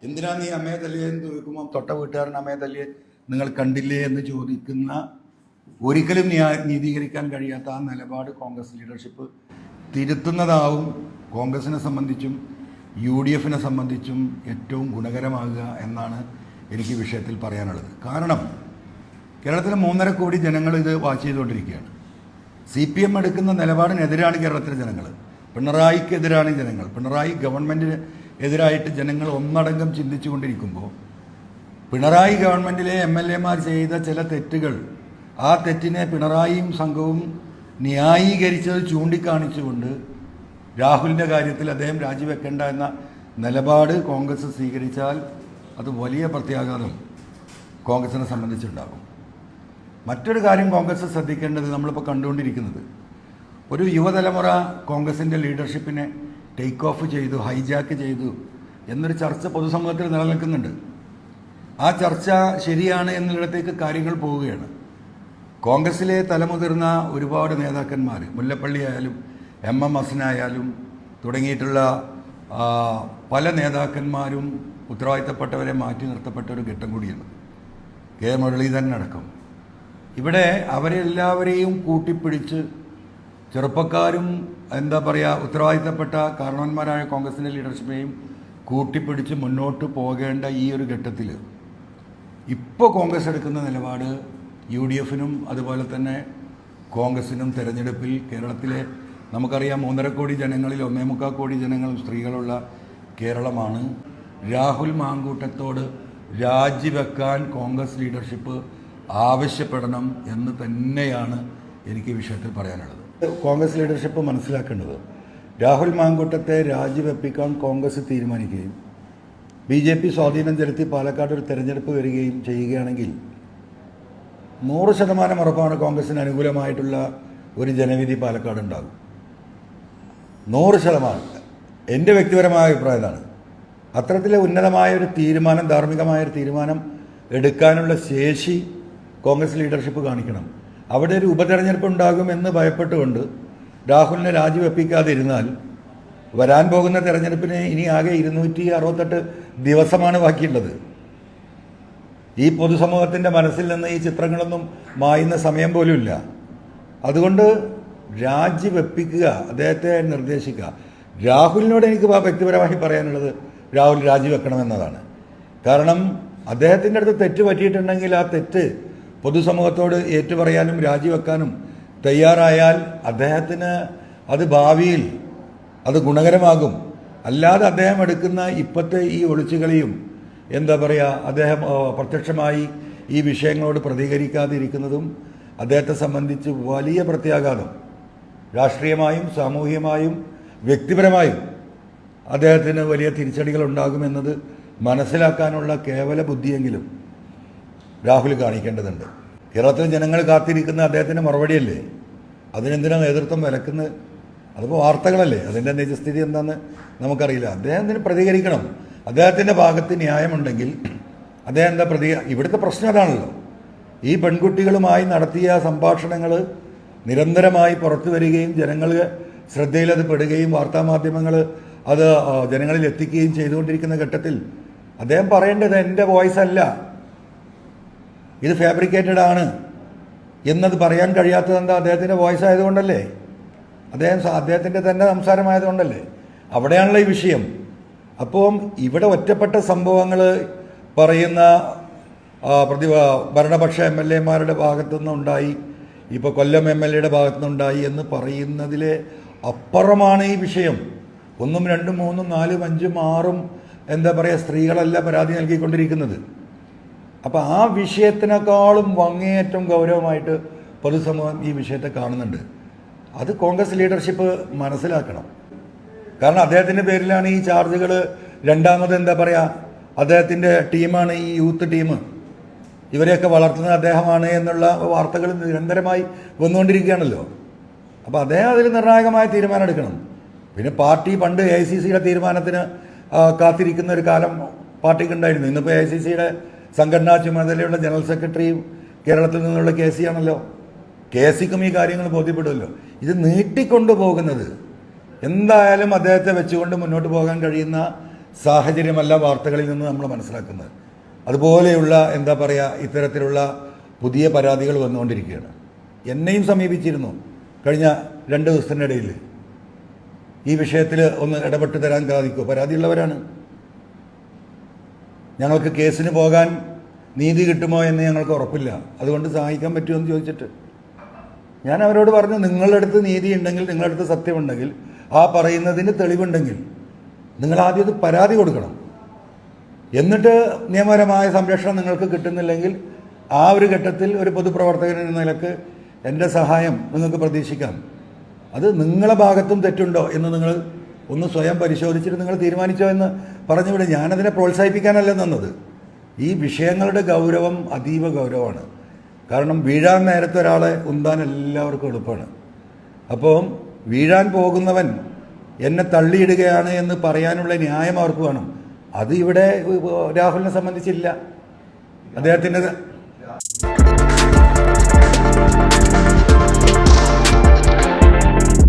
എന്തിനാ നീ അമ്മയെ തല്ലിയെ എന്ന് ചോദിക്കുമ്പോൾ തൊട്ട വീട്ടുകാരൻ അമ്മയെ തല്ലിയെ നിങ്ങൾ കണ്ടില്ലേ എന്ന് ചോദിക്കുന്ന ഒരിക്കലും നീതീകരിക്കാൻ കഴിയാത്ത ആ നിലപാട് കോൺഗ്രസ് ലീഡർഷിപ്പ് തിരുത്തുന്നതാവും കോൺഗ്രസിനെ സംബന്ധിച്ചും UDFിനെ സംബന്ധിച്ചും ഏറ്റവും ഗുണകരമാകുക എന്നാണ് എനിക്ക് വിഷയത്തിൽ പറയാനുള്ളത്. കാരണം കേരളത്തിലെ 3.5 കോടി ജനങ്ങൾ ഇത് വാച്ച് ചെയ്തുകൊണ്ടിരിക്കുകയാണ്. CPM എടുക്കുന്ന നിലപാടിനെതിരാണ് കേരളത്തിലെ ജനങ്ങൾ. പിണറായിക്കെതിരാണ് ജനങ്ങൾ. പിണറായി ഗവൺമെൻറ്റിന് എതിരായിട്ട് ജനങ്ങൾ ഒന്നടങ്കം ചിന്തിച്ചുകൊണ്ടിരിക്കുമ്പോൾ പിണറായി ഗവൺമെൻറ്റിലെ MLAമാർ ചെയ്ത ചില തെറ്റുകൾ, ആ തെറ്റിനെ പിണറായിയും സംഘവും ന്യായീകരിച്ചത് ചൂണ്ടിക്കാണിച്ചുകൊണ്ട് രാഹുലിൻ്റെ കാര്യത്തിൽ അദ്ദേഹം രാജിവെക്കേണ്ട എന്ന നിലപാട് കോൺഗ്രസ് സ്വീകരിച്ചാൽ അത് വലിയ പ്രത്യാഘാതം കോൺഗ്രസിനെ സംബന്ധിച്ചുണ്ടാകും. മറ്റൊരു കാര്യം കോൺഗ്രസ് ശ്രദ്ധിക്കേണ്ടത്, നമ്മളിപ്പോൾ കണ്ടുകൊണ്ടിരിക്കുന്നത് ഒരു യുവതലമുറ കോൺഗ്രസിൻ്റെ ലീഡർഷിപ്പിനെ ടേക്ക് ഓഫ് ചെയ്തു, ഹൈജാക്ക് ചെയ്തു എന്നൊരു ചർച്ച പൊതുസമൂഹത്തിൽ നിലനിൽക്കുന്നുണ്ട്. ആ ചർച്ച ശരിയാണ് എന്നിടത്തേക്ക് കാര്യങ്ങൾ പോവുകയാണ്. കോൺഗ്രസിലെ തലമുതിർന്ന ഒരുപാട് നേതാക്കന്മാർ, മുല്ലപ്പള്ളി ആയാലും MM ഹസനായാലും തുടങ്ങിയിട്ടുള്ള പല നേതാക്കന്മാരും ഉത്തരവാദിത്തപ്പെട്ടവരെ മാറ്റി നിർത്തപ്പെട്ട ഒരു ഘട്ടം കൂടിയാണ്. മുരളീധരൻ അടക്കം. ഇവിടെ അവരെല്ലാവരെയും കൂട്ടിപ്പിടിച്ച് ചെറുപ്പക്കാരും ഉത്തരവാദിത്തപ്പെട്ട കാരണവന്മാരായ കോൺഗ്രസിൻ്റെ ലീഡർഷിപ്പിനെയും കൂട്ടിപ്പിടിച്ച് മുന്നോട്ട് പോകേണ്ട ഈ ഒരു ഘട്ടത്തിൽ ഇപ്പോൾ കോൺഗ്രസ് എടുക്കുന്ന നിലപാട് UDFിനും അതുപോലെ തന്നെ കോൺഗ്രസിനും തെരഞ്ഞെടുപ്പിൽ കേരളത്തിലെ നമുക്കറിയാം 3.5 കോടി ജനങ്ങളിൽ 1.25 കോടി ജനങ്ങളും സ്ത്രീകളുള്ള കേരളമാണ്. രാഹുൽ മാങ്കൂട്ടത്തോട് രാജിവെക്കാൻ കോൺഗ്രസ് ലീഡർഷിപ്പ് ആവശ്യപ്പെടണം എന്ന് തന്നെയാണ് എനിക്ക് ഈ വിഷയത്തിൽ പറയാനുള്ളത്. കോൺഗ്രസ് ലീഡർഷിപ്പ് മനസ്സിലാക്കേണ്ടത്, രാഹുൽ മാങ്കൂട്ടത്തെ രാജിവെപ്പിക്കാൻ കോൺഗ്രസ് തീരുമാനിക്കുകയും BJP സ്വാധീനം ചെലുത്തി പാലക്കാട് ഒരു തെരഞ്ഞെടുപ്പ് വരികയും ചെയ്യുകയാണെങ്കിൽ 100% ഉറപ്പാണ് കോൺഗ്രസിന് അനുകൂലമായിട്ടുള്ള ഒരു ജനവിധി പാലക്കാട് ഉണ്ടാകും. 100%. എൻ്റെ വ്യക്തിപരമായ അഭിപ്രായമാണ്. അത്തരത്തിലെ ഉന്നതമായൊരു തീരുമാനം, ധാർമ്മികമായൊരു തീരുമാനം എടുക്കാനുള്ള ശേഷി കോൺഗ്രസ് ലീഡർഷിപ്പ് കാണിക്കണം. അവിടെ ഒരു ഉപതെരഞ്ഞെടുപ്പ് ഉണ്ടാകുമെന്ന് ഭയപ്പെട്ടുകൊണ്ട് രാഹുലിനെ രാജിവെപ്പിക്കാതിരുന്നാൽ വരാൻ പോകുന്ന തെരഞ്ഞെടുപ്പിന് ഇനി ആകെ 268 ദിവസമാണ് ബാക്കിയുള്ളത്. ഈ പൊതുസമൂഹത്തിൻ്റെ മനസ്സിൽ നിന്ന് ഈ ചിത്രങ്ങളൊന്നും മായുന്ന സമയം പോലുമില്ല. അതുകൊണ്ട് രാജിവെപ്പിക്കുക, അദ്ദേഹത്തെ നിർദ്ദേശിക്കുക. രാഹുലിനോട് എനിക്ക് വ്യക്തിപരമായി പറയാനുള്ളത് രാഹുൽ രാജിവെക്കണമെന്നതാണ്. കാരണം അദ്ദേഹത്തിൻ്റെ അടുത്ത് തെറ്റ് പറ്റിയിട്ടുണ്ടെങ്കിൽ ആ തെറ്റ് പൊതുസമൂഹത്തോട് ഏറ്റുപറയാനും രാജിവെക്കാനും തയ്യാറായാൽ അദ്ദേഹത്തിന് അത് ഭാവിയിൽ അത് ഗുണകരമാകും. അല്ലാതെ അദ്ദേഹം എടുക്കുന്ന ഇപ്പോഴത്തെ ഈ ഒളിച്ചുകളിയും അദ്ദേഹം പ്രത്യക്ഷമായി ഈ വിഷയങ്ങളോട് പ്രതികരിക്കാതിരിക്കുന്നതും അദ്ദേഹത്തെ സംബന്ധിച്ച് വലിയ പ്രത്യാഘാതം രാഷ്ട്രീയമായും സാമൂഹികമായും വ്യക്തിപരമായും അദ്ദേഹത്തിന് വലിയ തിരിച്ചടികൾ ഉണ്ടാകുമെന്നത് മനസ്സിലാക്കാനുള്ള കേവല ബുദ്ധിയെങ്കിലും രാഹുൽ കാണിക്കേണ്ടതുണ്ട്. കേരളത്തിലെ ജനങ്ങൾ കാത്തിരിക്കുന്ന അദ്ദേഹത്തിൻ്റെ മറുപടിയല്ലേ, അതിനെന്തിനാണ് നേതൃത്വം വിലക്കുന്നത്? അതിപ്പോൾ വാർത്തകളല്ലേ, അതിൻ്റെ നിജസ്ഥിതി എന്താണെന്ന് നമുക്കറിയില്ല. അദ്ദേഹത്തിന് പ്രതികരിക്കണം. അദ്ദേഹത്തിൻ്റെ ഭാഗത്ത് ന്യായമുണ്ടെങ്കിൽ അദ്ദേഹം ഇവിടുത്തെ പ്രശ്നം അതാണല്ലോ. ഈ പെൺകുട്ടികളുമായി നടത്തിയ സംഭാഷണങ്ങൾ നിരന്തരമായി പുറത്തു വരികയും ജനങ്ങൾ ശ്രദ്ധയിലത് പെടുകയും വാർത്താമാധ്യമങ്ങൾ അത് ജനങ്ങളിൽ എത്തിക്കുകയും ചെയ്തുകൊണ്ടിരിക്കുന്ന ഘട്ടത്തിൽ അദ്ദേഹം പറയേണ്ടത് എൻ്റെ വോയിസ് അല്ല, ഇത് ഫാബ്രിക്കേറ്റഡ് ആണ് എന്നത് പറയാൻ കഴിയാത്തത് എന്താ? അദ്ദേഹത്തിൻ്റെ വോയിസ് ആയതുകൊണ്ടല്ലേ, അദ്ദേഹത്തിൻ്റെ തന്നെ സംസാരമായതുകൊണ്ടല്ലേ. അവിടെയാണല്ലോ ഈ വിഷയം. അപ്പോൾ ഇവിടെ ഒറ്റപ്പെട്ട സംഭവങ്ങൾ പറയുന്ന ഭരണപക്ഷ MLAമാരുടെ ഭാഗത്തുനിന്നുണ്ടായി, ഇപ്പോൾ കൊല്ലം MLAയുടെ ഭാഗത്തുനിന്നുണ്ടായി എന്ന് പറയുന്നതിലെ അപ്പുറമാണ് ഈ വിഷയം. 1, 2, 3, 4, 5, 6 സ്ത്രീകളല്ല പരാതി നൽകിക്കൊണ്ടിരിക്കുന്നത്. അപ്പോൾ ആ വിഷയത്തിനേക്കാളും അങ്ങേയറ്റം ഗൗരവമായിട്ട് പൊതുസമൂഹം ഈ വിഷയത്തെ കാണുന്നുണ്ട്. അത് കോൺഗ്രസ് ലീഡർഷിപ്പ് മനസ്സിലാക്കണം. കാരണം അദ്ദേഹത്തിൻ്റെ പേരിലാണ് ഈ ചാർജുകൾ. രണ്ടാമത് അദ്ദേഹത്തിൻ്റെ ടീമാണ് ഈ യൂത്ത് ടീം, ഇവരെയൊക്കെ വളർത്തുന്നത് അദ്ദേഹമാണ് എന്നുള്ള വാർത്തകൾ നിരന്തരമായി വന്നുകൊണ്ടിരിക്കുകയാണല്ലോ. അപ്പോൾ അദ്ദേഹം അതിൽ നിർണായകമായ തീരുമാനം എടുക്കണം. പിന്നെ പാർട്ടി പണ്ട് AICCയുടെ തീരുമാനത്തിന് കാത്തിരിക്കുന്ന ഒരു കാലം പാർട്ടിക്ക് ഉണ്ടായിരുന്നു. ഇന്നിപ്പോൾ AICCയുടെ സംഘടനാ ചുമതലയുള്ള ജനറൽ സെക്രട്ടറി കേരളത്തിൽ നിന്നുള്ള KC ആണല്ലോ. KCക്കും ഈ കാര്യങ്ങൾ ബോധ്യപ്പെടുമല്ലോ. ഇത് നീട്ടിക്കൊണ്ടു പോകുന്നത് എന്തായാലും അദ്ദേഹത്തെ വെച്ചുകൊണ്ട് മുന്നോട്ട് പോകാൻ കഴിയുന്ന സാഹചര്യമല്ല വാർത്തകളിൽ നിന്ന് നമ്മൾ മനസ്സിലാക്കുന്നത്. അതുപോലെയുള്ള എന്താ പറയുക, ഇത്തരത്തിലുള്ള പുതിയ പരാതികൾ വന്നുകൊണ്ടിരിക്കുകയാണ്. എന്നെയും സമീപിച്ചിരുന്നു കഴിഞ്ഞ 2 ദിവസത്തിനിടയിൽ. ഈ വിഷയത്തിൽ ഒന്ന് ഇടപെട്ട് തരാൻ സാധിക്കുമോ? പരാതിയുള്ളവരാണ്. ഞങ്ങൾക്ക് കേസിന് പോകാൻ നീതി കിട്ടുമോ എന്ന് ഞങ്ങൾക്ക് ഉറപ്പില്ല, അതുകൊണ്ട് സഹായിക്കാൻ പറ്റുമോ എന്ന് ചോദിച്ചിട്ട് ഞാൻ അവരോട് പറഞ്ഞു, നിങ്ങളുടെ അടുത്ത് നീതി ഉണ്ടെങ്കിൽ, നിങ്ങളുടെ അടുത്ത് സത്യമുണ്ടെങ്കിൽ, ആ പറയുന്നതിന് തെളിവുണ്ടെങ്കിൽ നിങ്ങൾ ആദ്യം അത് പരാതി കൊടുക്കണം. എന്നിട്ട് നിയമപരമായ സംരക്ഷണം നിങ്ങൾക്ക് കിട്ടുന്നില്ലെങ്കിൽ ആ ഒരു ഘട്ടത്തിൽ ഒരു പൊതുപ്രവർത്തകൻ എന്ന നിലക്ക് എൻ്റെ സഹായം നിങ്ങൾക്ക് പ്രതീക്ഷിക്കാം. അത് നിങ്ങളെ ഭാഗത്തും തെറ്റുണ്ടോ എന്ന് നിങ്ങൾ ഒന്ന് സ്വയം പരിശോധിച്ചിട്ട് നിങ്ങൾ തീരുമാനിച്ചോ എന്ന് പറഞ്ഞുവിടെ. ഞാനതിനെ പ്രോത്സാഹിപ്പിക്കാനല്ല നിന്നത്. ഈ വിഷയങ്ങളുടെ ഗൗരവം അതീവ ഗൗരവമാണ്. കാരണം വീഴാൻ നേരത്തെ ഒരാളെ ഉന്താൻ എല്ലാവർക്കും എളുപ്പമാണ്. അപ്പോൾ വീഴാൻ പോകുന്നവൻ എന്നെ തള്ളിയിടുകയാണ് എന്ന് പറയാനുള്ള ന്യായം അവർക്ക് വേണം. അത് ഇവിടെ രാഹുലിനെ സംബന്ധിച്ചില്ല. അദ്ദേഹത്തിൻ്റെ